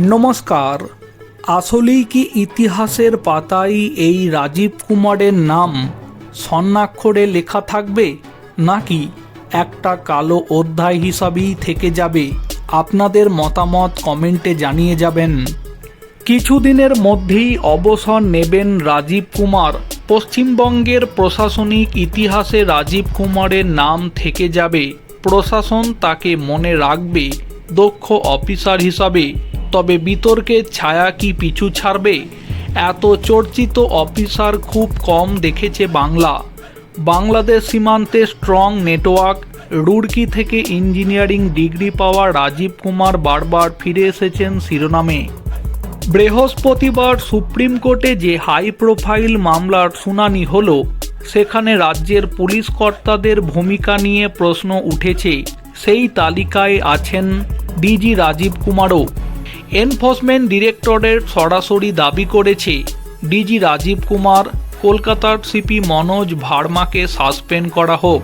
নমস্কার। আসলেই কি ইতিহাসের পাতায় এই রাজীব কুমারের নাম স্বর্ণাক্ষরে লেখা থাকবে, নাকি একটা কালো অধ্যায় হিসাবেই থেকে যাবে? আপনাদের মতামত কমেন্টে জানিয়ে যাবেন। কিছুদিনের মধ্যেই অবসর নেবেন রাজীব কুমার। পশ্চিমবঙ্গের প্রশাসনিক ইতিহাসে রাজীব কুমারের নাম থেকে যাবে। প্রশাসন তাকে মনে রাখবে দক্ষ অফিসার হিসাবে। তবে বিতর্কের ছায়া কি পিছু ছাড়বে? এত চর্চিত অফিসার খুব কম দেখেছে বাংলাদেশ সীমান্তে স্ট্রং নেটওয়ার্ক। রুড়কি থেকে ইঞ্জিনিয়ারিং ডিগ্রি পাওয়া রাজীব কুমার বারবার ফিরে এসেছেন শিরোনামে। বৃহস্পতিবার সুপ্রিম কোর্টে যে হাই প্রোফাইল মামলার শুনানি হলো, সেখানে রাজ্যের পুলিশ কর্তাদের ভূমিকা নিয়ে প্রশ্ন উঠেছে। সেই তালিকায় আছেন ডিজি রাজীব কুমারও। এনফোর্সমেন্ট ডিরেক্টরেট সরাসরি দাবি করেছে, ডিজি রাজীব কুমার, কলকাতার সিপি মনোজ ভার্মাকে সাসপেন্ড করা হোক,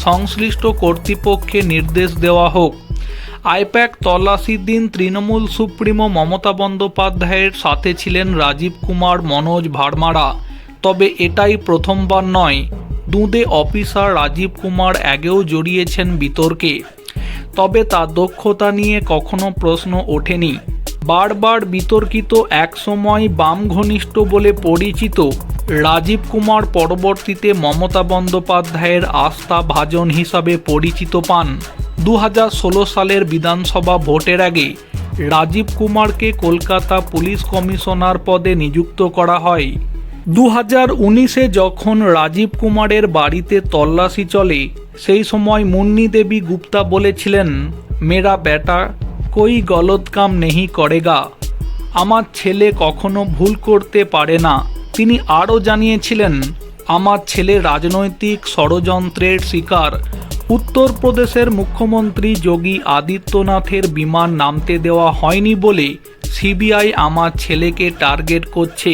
সংশ্লিষ্ট কর্তৃপক্ষকে নির্দেশ দেওয়া হোক। আইপ্যাক তল্লাশির দিন তৃণমূল সুপ্রিমো মমতা বন্দ্যোপাধ্যায়ের সাথে ছিলেন রাজীব কুমার, মনোজ ভার্মারা। তবে এটাই প্রথমবার নয়। দুঁদে অফিসার রাজীব কুমার আগেও জড়িয়েছেন বিতর্কে, তবে তার দক্ষতা নিয়ে কখনো প্রশ্ন ওঠেনি। বারবার বিতর্কিত, একসময় বাম ঘনিষ্ঠ বলে পরিচিত রাজীব কুমার পরবর্তীতে মমতা বন্দ্যোপাধ্যায়ের আস্থাভাজন হিসাবে পরিচিত পান। 2016 সালের বিধানসভা ভোটের আগে রাজীব কুমারকে কলকাতা পুলিশ কমিশনার পদে নিযুক্ত করা হয়। 2019-এ যখন রাজীব কুমারের বাড়িতে তল্লাশি চলে, সেই সময় মুন্নি দেবী গুপ্তা বলেছিলেন, মেরা বেটা কোই গলত কাম নেহি করেগা। আমার ছেলে কখনো ভুল করতে পারে না। তিনি আরও জানিয়েছিলেন, আমার ছেলে রাজনৈতিক ষড়যন্ত্রের শিকার। উত্তরপ্রদেশের মুখ্যমন্ত্রী যোগী আদিত্যনাথের বিমান নামতে দেওয়া হয়নি বলে সিবিআই আমার ছেলেকে টার্গেট করছে।